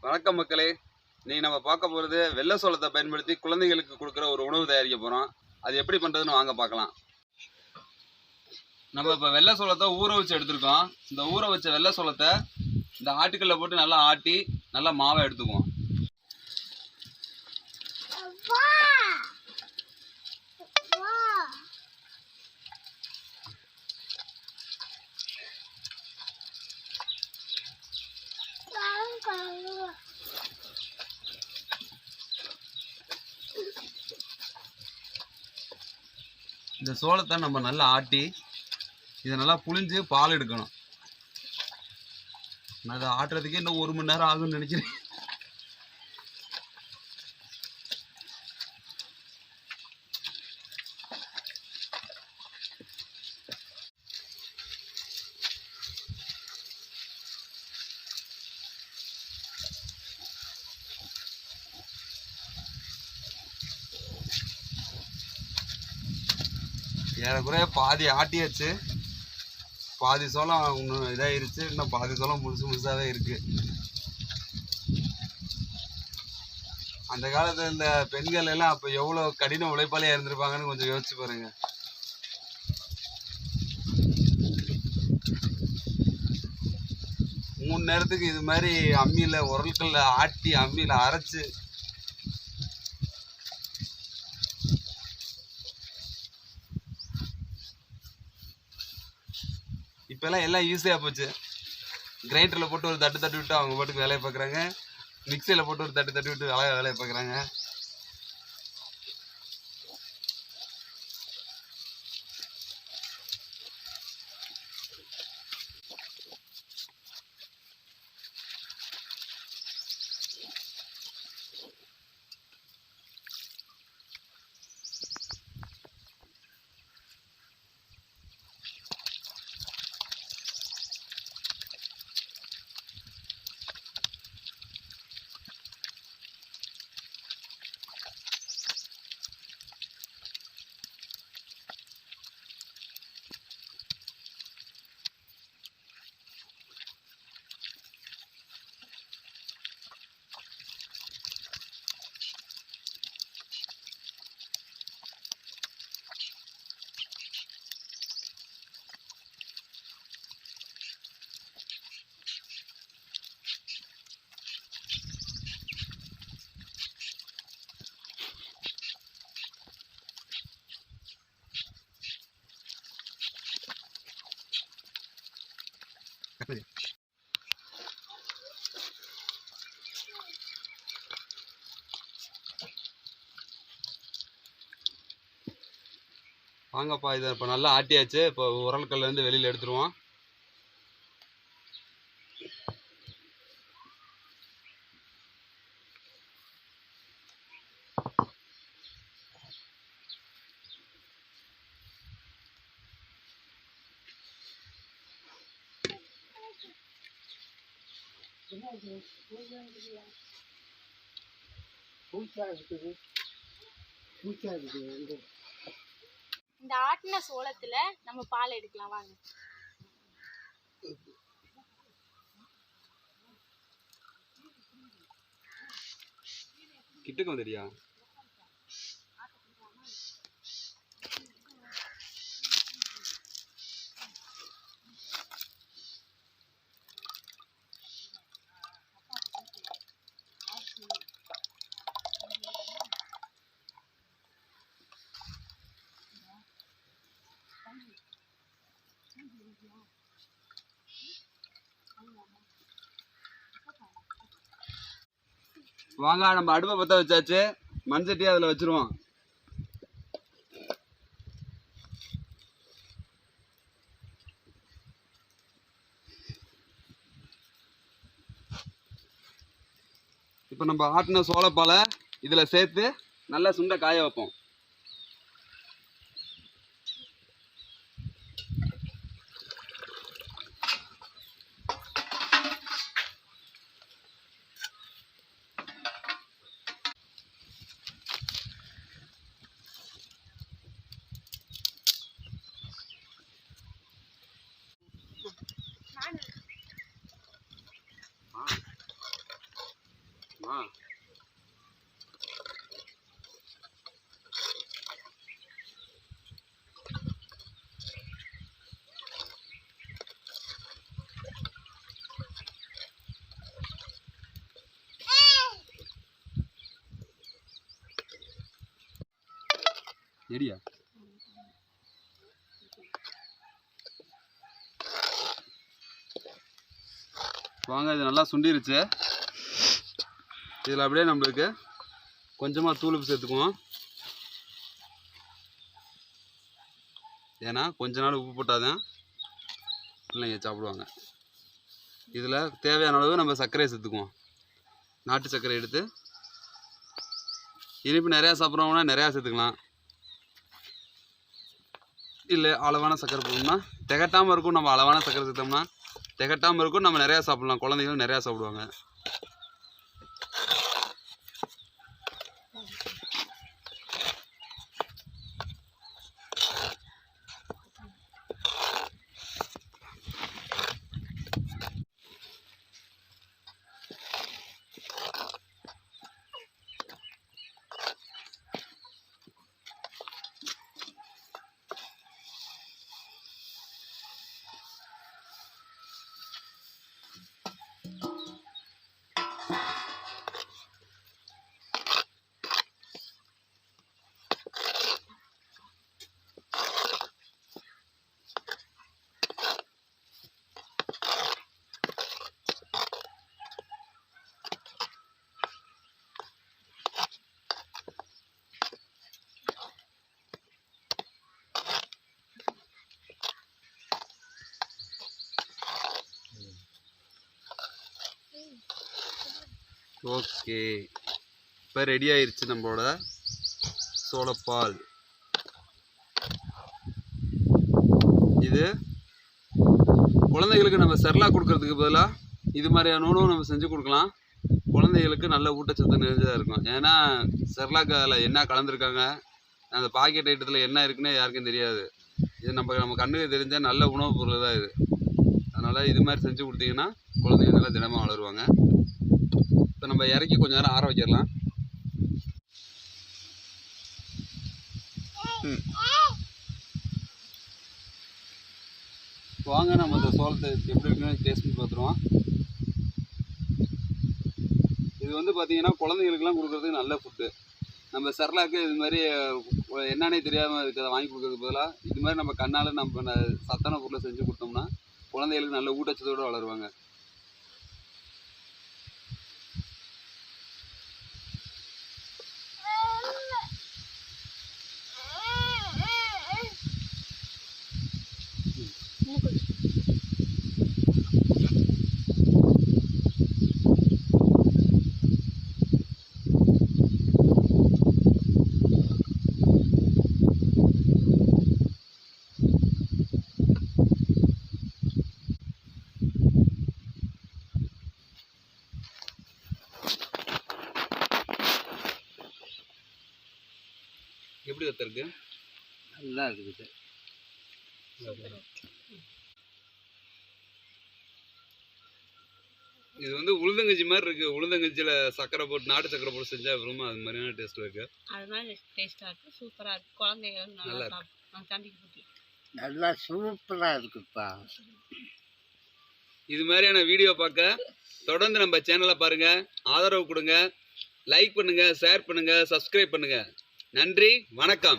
வணக்கம் மக்களே. இன்னைக்கு நம்ம பார்க்க போகிறது வெள்ளை சோளத்தை பயன்படுத்தி குழந்தைகளுக்கு கொடுக்குற ஒரு உணவு தயாரிக்க போகிறோம். அது எப்படி பண்ணுறதுன்னு வாங்க பார்க்கலாம். நம்ம இப்போ வெள்ளை சோளத்தை ஊற வச்சு எடுத்துருக்கோம். இந்த ஊற வச்ச வெள்ளை சோளத்தை இந்த ஆட்டுக்கல்ல போட்டு நல்லா ஆட்டி நல்லா மாவை எடுத்துக்குவோம். இந்த சோளத்தை நம்ம நல்லா ஆட்டி இதை நல்லா புழிஞ்சு பால் எடுக்கணும். நான் அதை ஆட்டுறதுக்கே இன்னும் 1 மணி நேரம் ஆகும்னு நினைக்கிறேன். ஏறக்குறைய பாதி ஆட்டியாச்சு. பாதி சோளம் இன்னும் இதாகிருச்சு. இன்னும் பாதி சோளம் முழுசாகவே இருக்குது. அந்த காலத்தில் இந்த பெண்கள் எல்லாம் அப்போ எவ்வளோ கடின உழைப்பாளியாக இருந்திருப்பாங்கன்னு கொஞ்சம் யோசிச்சு பாருங்க. மூணு நேரத்துக்கு இது மாதிரி அம்மியில் உரல்கல்ல ஆட்டி அம்மியில் அரைச்சு இப்போல்லாம் எல்லாம் ஈஸியாக போச்சு. கிரைண்டரில் போட்டு ஒரு தட்டு விட்டு அவங்க பாட்டுக்கு வேலையை பார்க்குறாங்க. மிக்சியில் போட்டு ஒரு தட்டு விட்டு வேலையை பார்க்குறாங்க. வாங்கப்பா, இதை இப்போ நல்லா ஆட்டியாச்சு. இப்போ உரல்கல்லேருந்து வெளியில் எடுத்துருவோம். இந்த ஆட்டின சோளத்துல நம்ம பால் எடுக்கலாம் வாங்க. கிட்டுக்கு வந்துடியா? வாங்க, நம்ம அடுப்பை பற்ற வச்சாச்சு. மண் சட்டியை அதில் வச்சுருவோம். இப்போ நம்ம ஆட்டின சோளப்பாலை இதில் சேர்த்து நல்லா சுண்டை காய வைப்போம். போட்டுருமா? எடியா வாங்க, இது நல்லா சுண்டிருச்சு. இதில் அப்படியே நம்மளுக்கு கொஞ்சமாக தூளுப்பு சேர்த்துக்குவோம். ஏன்னா கொஞ்ச நாள் உப்பு போட்டாதான் பிள்ளைங்க சாப்பிடுவாங்க. இதில் தேவையான அளவு நம்ம சர்க்கரையை சேர்த்துக்குவோம். நாட்டு சர்க்கரை எடுத்து, இனிப்பு நிறையா சாப்பிட்றவங்கன்னா நிறையா சேர்த்துக்கலாம். இல்லை அளவான சர்க்கரை போடணும்னா திகட்டாமல் இருக்கும். நம்ம அளவான சர்க்கரை சேர்த்தோம்னா திகட்டாமல் இருக்கும். நம்ம நிறையா சாப்பிட்லாம். குழந்தைங்களும் நிறையா சாப்பிடுவாங்க. ஓகே, இப்போ ரெடி ஆயிடுச்சு நம்மளோட சோளப்பால். இது குழந்தைகளுக்கு நம்ம செர்லாக் கொடுக்கறதுக்கு பதிலாக இது மாதிரியான உணவு நம்ம செஞ்சு கொடுக்கலாம். குழந்தைகளுக்கு நல்ல ஊட்டச்சத்து நிறைஞ்சதாக இருக்கும். ஏன்னா செர்லாக் அதில் என்ன கலந்துருக்காங்க, அந்த பாக்கெட் ஐட்டத்தில் என்ன இருக்குன்னு யாருக்கும் தெரியாது. இது நம்ம கண்ணுக்கு தெரிஞ்ச நல்ல உணவுப் பொருள் தான் இது. அதனால் இது மாதிரி செஞ்சு கொடுத்தீங்கன்னா குழந்தைங்க நல்லா தினமாக வளருவாங்க. இப்போ நம்ம இறக்கி கொஞ்சம் நேரம் ஆற வைக்கலாம். வாங்க, நம்ம இந்த சோளத்தை எப்படி இருக்குன்னு டேஸ்ட் பண்ணி பார்த்துருவோம். இது வந்து பார்த்தீங்கன்னா குழந்தைங்களுக்குலாம் கொடுக்குறதுக்கு நல்ல ஃபுட்டு. நம்ம செர்லாக்கு இது மாதிரி என்னன்னே தெரியாமல் இருக்கிறத வாங்கி கொடுக்கறதுக்கு பதிலாக இது மாதிரி நம்ம கண்ணால் நம்ம சத்தான பொருளை செஞ்சு கொடுத்தோம்னா குழந்தைகளுக்கு நல்ல ஊட்டச்சத்தோடு வளருவாங்க. எப்படி இருக்கு? நல்லா இருக்குது. இது வந்து உளுந்தங்கஞ்சி மாதிரி இருக்கு. உளுந்தங்கஞ்சியில் சக்கரை போட்டு, நாட்டு சக்கரை போட்டு செஞ்சா ரொம்ப அது மாதிரியான டேஸ்ட் இருக்கு. அது மாதிரி டேஸ்டா இருக்கு. சூப்பரா இருக்கு. குழந்தைங்க நல்லா சாப்பிட்டு நல்லா சூப்பரா இருக்குப்பா. இது மாதிரியான வீடியோ பார்க்க தொடர்ந்து நம்ம சேனலை பாருங்க, ஆதரவு கொடுங்க, லைக் பண்ணுங்க, ஷேர் பண்ணுங்க, சப்ஸ்கிரைப் பண்ணுங்க. நன்றி, வணக்கம்.